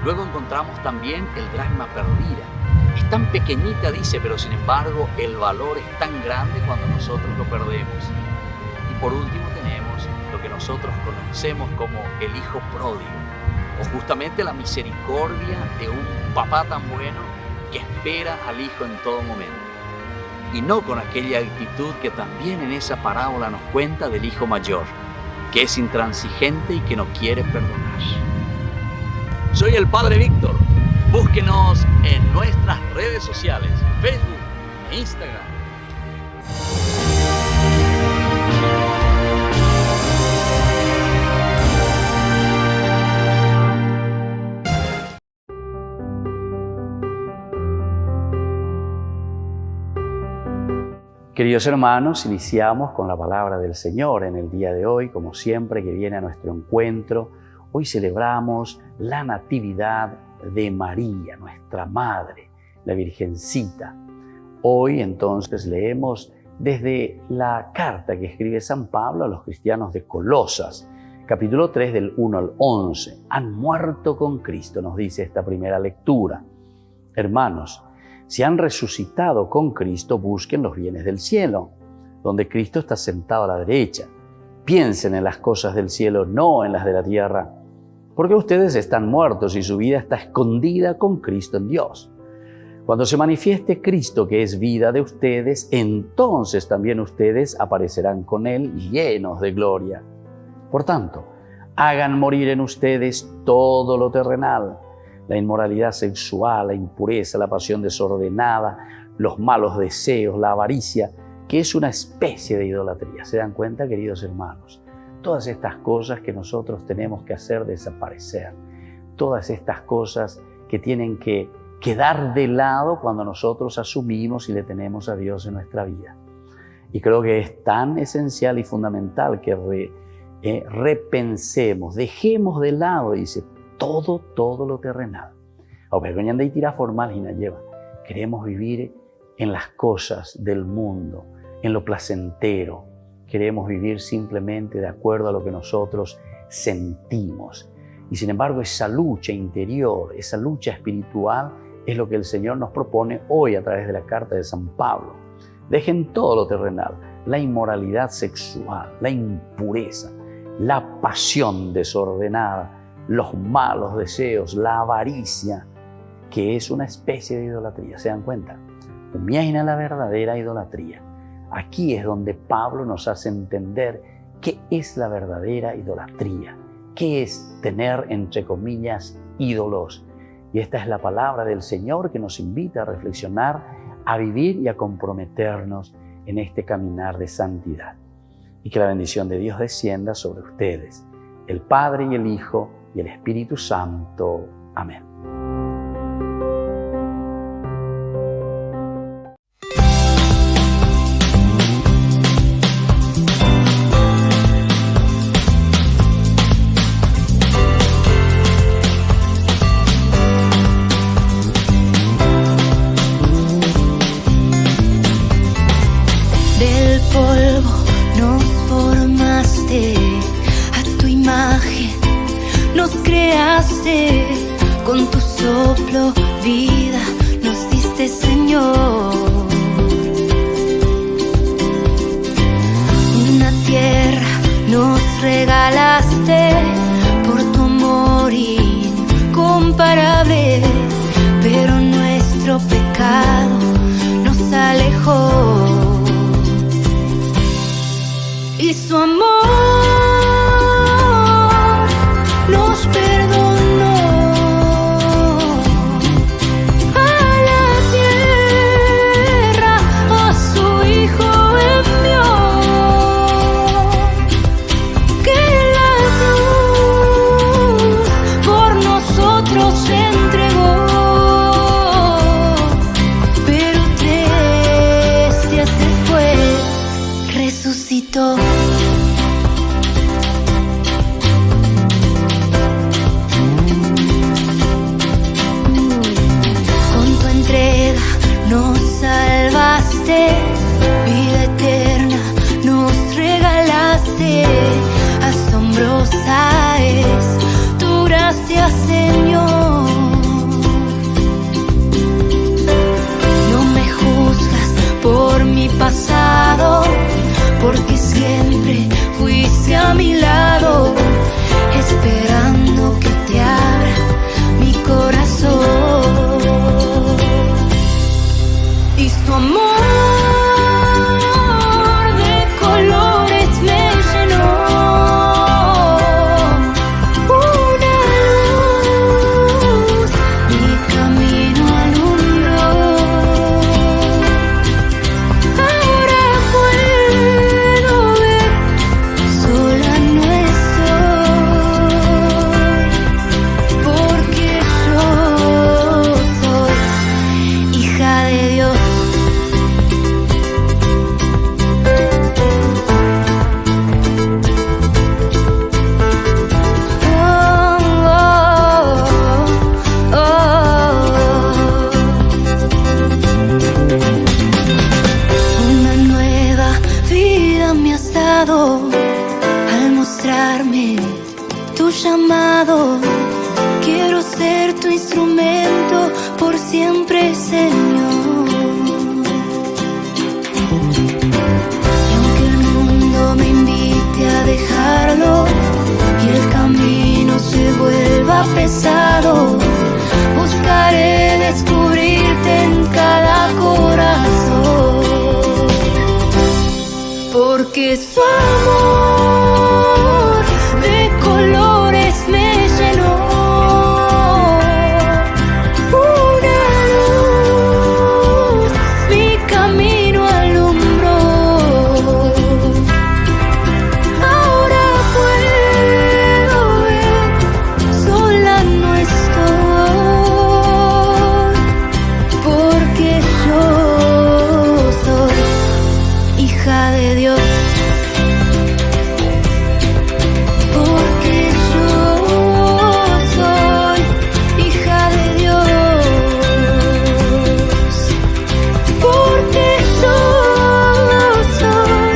Luego encontramos también el dracma perdida. Es tan pequeñita, dice, pero sin embargo el valor es tan grande cuando nosotros lo perdemos. Y por último tenemos lo que nosotros nosotros conocemos como el hijo pródigo, o justamente la misericordia de un papá tan bueno que espera al hijo en todo momento. Y no con aquella actitud que también en esa parábola nos cuenta del hijo mayor, que es intransigente y que no quiere perdonar. Soy el Padre Víctor. Búsquenos en nuestras redes sociales, Facebook e Instagram. Queridos hermanos, iniciamos con la palabra del Señor en el día de hoy, como siempre que viene a nuestro encuentro. Hoy celebramos la Natividad de María, nuestra Madre, la Virgencita. Hoy entonces leemos desde la carta que escribe San Pablo a los cristianos de Colosas, capítulo 3 del 1 al 11. Han muerto con Cristo, nos dice esta primera lectura. Hermanos, si han resucitado con Cristo, busquen los bienes del cielo, donde Cristo está sentado a la derecha. Piensen en las cosas del cielo, no en las de la tierra, porque ustedes están muertos y su vida está escondida con Cristo en Dios. Cuando se manifieste Cristo, que es vida de ustedes, entonces también ustedes aparecerán con Él llenos de gloria. Por tanto, hagan morir en ustedes todo lo terrenal, la inmoralidad sexual, la impureza, la pasión desordenada, los malos deseos, la avaricia, que es una especie de idolatría. ¿Se dan cuenta, queridos hermanos? Todas estas cosas que nosotros tenemos que hacer desaparecer, todas estas cosas que tienen que quedar de lado cuando nosotros asumimos y le tenemos a Dios en nuestra vida. Y creo que es tan esencial y fundamental que repensemos, dejemos de lado, dice, todo lo terrenal. Queremos vivir en las cosas del mundo, en lo placentero. Queremos vivir simplemente de acuerdo a lo que nosotros sentimos. Y sin embargo, esa lucha interior, esa lucha espiritual, es lo que el Señor nos propone hoy a través de la carta de San Pablo. Dejen todo lo terrenal, la inmoralidad sexual, la impureza, la pasión desordenada, los malos deseos, la avaricia, que es una especie de idolatría. ¿Se dan cuenta? Imagina la verdadera idolatría. Aquí es donde Pablo nos hace entender qué es la verdadera idolatría, qué es tener, entre comillas, ídolos. Y esta es la palabra del Señor que nos invita a reflexionar, a vivir y a comprometernos en este caminar de santidad. Y que la bendición de Dios descienda sobre ustedes, el Padre y el Hijo y el Espíritu Santo. Amén. Del polvo nos formaste, a tu imagen nos creaste, con tu soplo vida nos diste, Señor. Una tierra nos regalaste por tu amor incomparable, pero nuestro pecado nos alejó. Y su amor nos perdonó. A la tierra a su Hijo envió, que la cruz por nosotros se entregó. Pero 3 días después resucitó. al mostrarme tu llamado. Quiero ser tu instrumento por siempre, Señor. Y aunque el mundo me invite a dejarlo y el camino se vuelva pesado, buscaré descubrirte en cada corazón, porque su amor de colores me llenó. Una luz mi camino alumbró. Ahora puedo ver, sola no estoy, porque yo soy hija de Dios. Porque yo soy hija de Dios. Porque yo soy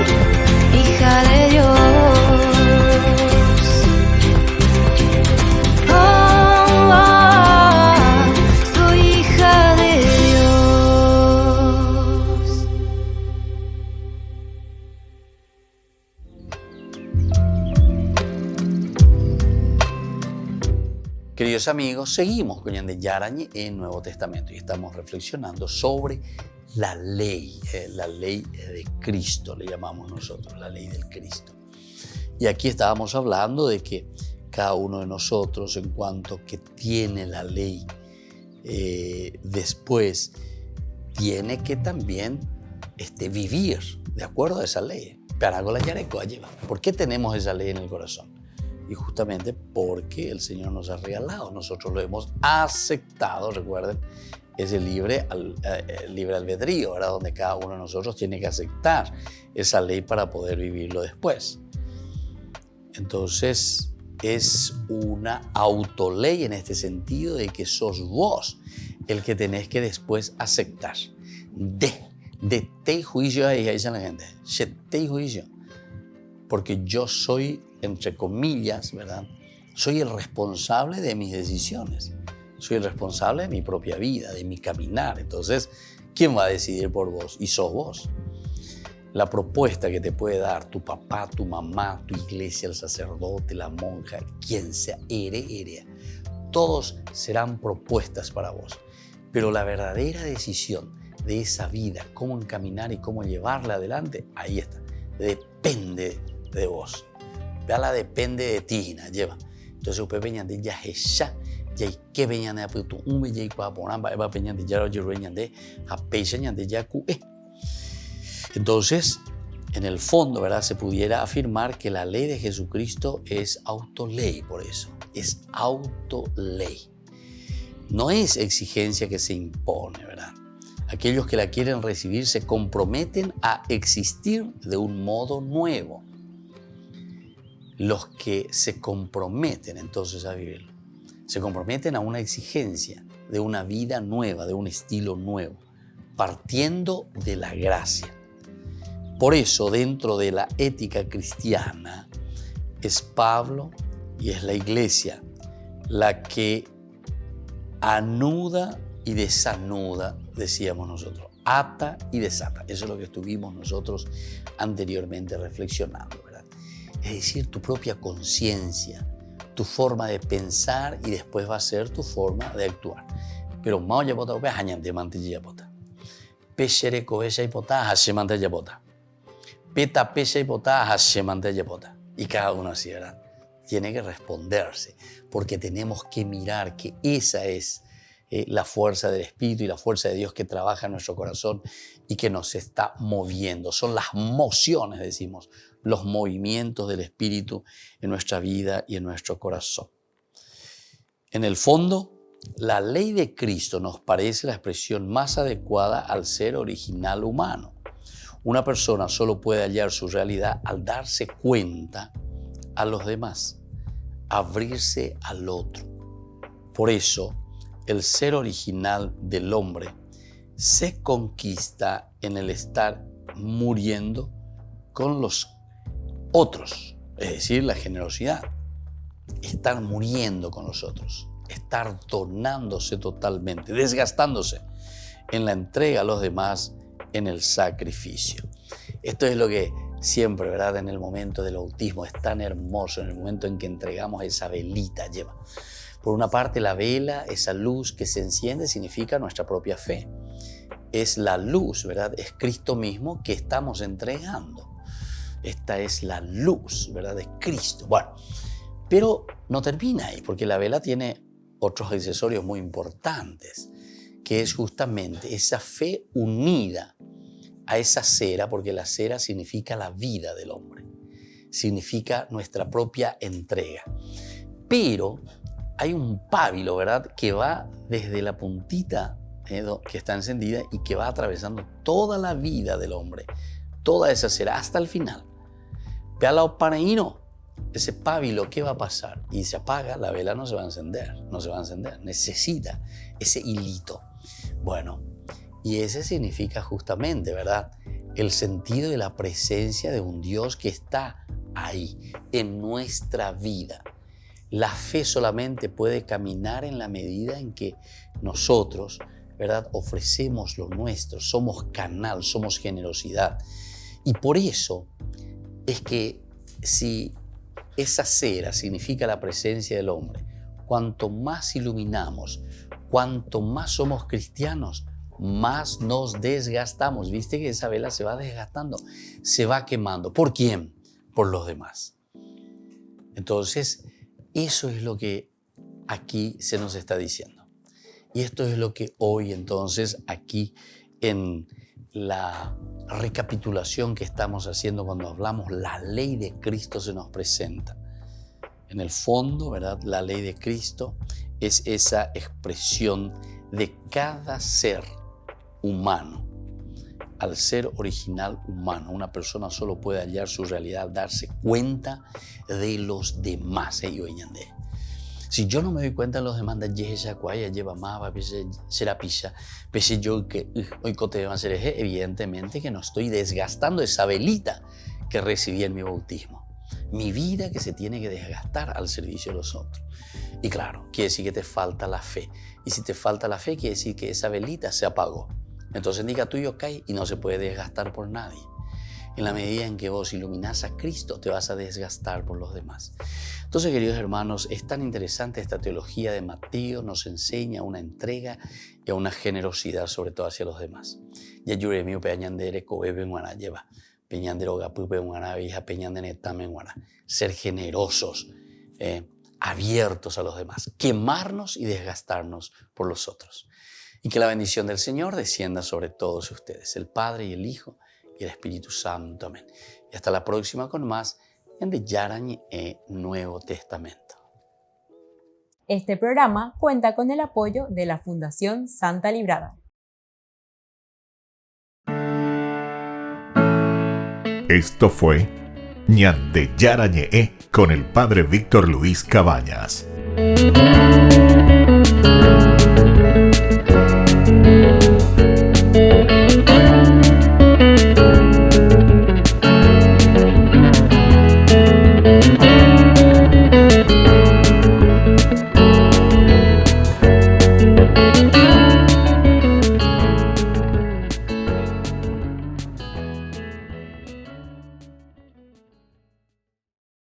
hija de Dios. Soy hija de Dios. Queridos amigos, seguimos con Ñande Yarañe en Nuevo Testamento y estamos reflexionando sobre la ley de Cristo, le llamamos nosotros, la ley del Cristo. Y aquí estábamos hablando de que cada uno de nosotros, en cuanto que tiene la ley, después tiene que también vivir de acuerdo a esa ley. ¿Por qué tenemos esa ley en el corazón? Y justamente porque el Señor nos ha regalado, nosotros lo hemos aceptado, recuerden, es el libre albedrío, ¿verdad? Donde cada uno de nosotros tiene que aceptar esa ley para poder vivirlo después. Entonces, es una autoley en este sentido de que sos vos el que tenés que después aceptar. De te juicio, ahí dice la gente, te juicio. Porque yo soy, entre comillas, ¿verdad? Soy el responsable de mis decisiones. Soy el responsable de mi propia vida, de mi caminar. Entonces, ¿quién va a decidir por vos? Y sos vos. La propuesta que te puede dar tu papá, tu mamá, tu iglesia, el sacerdote, la monja, quien sea, todos serán propuestas para vos. Pero la verdadera decisión de esa vida, cómo encaminar y cómo llevarla adelante, ahí está. Depende de vos. Veala, depende de ti, lleva. Entonces, usted veña de ya esa, ya que veña de apuesto, un veña y cuaporan, va peña de ya yo veña de apecha de ya cu. Entonces, en el fondo, ¿verdad? Se pudiera afirmar que la ley de Jesucristo es autoley, por eso. Es autoley. No es exigencia que se impone, ¿verdad? Aquellos que la quieren recibir se comprometen a existir de un modo nuevo. Los que se comprometen entonces a vivirlo, se comprometen a una exigencia de una vida nueva, de un estilo nuevo, partiendo de la gracia. Por eso, dentro de la ética cristiana, es Pablo y es la iglesia la que anuda y desanuda, decíamos nosotros, ata y desata. Eso es lo que estuvimos nosotros anteriormente reflexionando, ¿verdad? Es decir, tu propia conciencia, tu forma de pensar y después va a ser tu forma de actuar. Pero mao ya bota, hañante mantilla bota. Peshere cohecha y bota, hace mantilla bota. Peta pecha y bota, hace mantilla bota. Y cada uno así, ¿verdad? Tiene que responderse, porque tenemos que mirar que esa es la fuerza del Espíritu y la fuerza de Dios que trabaja en nuestro corazón y que nos está moviendo. Son las mociones, decimos, los movimientos del Espíritu en nuestra vida y en nuestro corazón. En el fondo, la ley de Cristo nos parece la expresión más adecuada al ser original humano. Una persona solo puede hallar su realidad al darse cuenta a los demás, abrirse al otro. Por eso, el ser original del hombre se conquista en el estar muriendo con los otros, es decir, la generosidad. Estar muriendo con los otros, estar donándose totalmente, desgastándose en la entrega a los demás, en el sacrificio. Esto es lo que siempre, ¿verdad? En el momento del bautismo es tan hermoso, en el momento en que entregamos esa velita, lleva. Por una parte, la vela, esa luz que se enciende, significa nuestra propia fe. Es la luz, ¿verdad? Es Cristo mismo que estamos entregando. Esta es la luz, ¿verdad? De Cristo. Bueno, pero no termina ahí, porque la vela tiene otros accesorios muy importantes, que es justamente esa fe unida a esa cera, porque la cera significa la vida del hombre, significa nuestra propia entrega. Pero hay un pábilo, ¿verdad?, que va desde la puntita que está encendida y que va atravesando toda la vida del hombre, toda esa cera hasta el final. Ve al lado paraíno, ese pábilo, ¿qué va a pasar? Y se apaga, la vela no se va a encender, necesita ese hilito. Bueno, y ese significa justamente, ¿verdad?, el sentido de la presencia de un Dios que está ahí, en nuestra vida. La fe solamente puede caminar en la medida en que nosotros, ¿verdad?, ofrecemos lo nuestro, somos canal, somos generosidad. Y por eso es que si esa cera significa la presencia del hombre, cuanto más iluminamos, cuanto más somos cristianos, más nos desgastamos. ¿Viste que esa vela se va desgastando? Se va quemando. ¿Por quién? Por los demás. Entonces, eso es lo que aquí se nos está diciendo. Y esto es lo que hoy entonces aquí en la recapitulación que estamos haciendo cuando hablamos, la ley de Cristo se nos presenta. En el fondo, ¿verdad?, la ley de Cristo es esa expresión de cada ser humano. Al ser original humano, una persona solo puede hallar su realidad, darse cuenta de los demás. Si yo no me doy cuenta de los demás, evidentemente que no estoy desgastando esa velita que recibí en mi bautismo. Mi vida que se tiene que desgastar al servicio de los otros. Y claro, quiere decir que te falta la fe. Y si te falta la fe, quiere decir que esa velita se apagó. Entonces diga tuyo cae y no se puede desgastar por nadie. En la medida en que vos iluminás a Cristo, te vas a desgastar por los demás. Entonces, queridos hermanos, es tan interesante esta teología de Mateo, nos enseña una entrega y una generosidad, sobre todo hacia los demás. Ya yure mío peñandere cobebe guana lleva, peñandero gapupe guana vieja peñandene tamen guana. Ser generosos, abiertos a los demás, quemarnos y desgastarnos por los otros. Y que la bendición del Señor descienda sobre todos ustedes, el Padre y el Hijo y el Espíritu Santo. Amén. Y hasta la próxima con más en de Yarañe Nuevo Testamento. Este programa cuenta con el apoyo de la Fundación Santa Librada. Esto fue Ñande Yarañe con el Padre Víctor Luis Cabañas.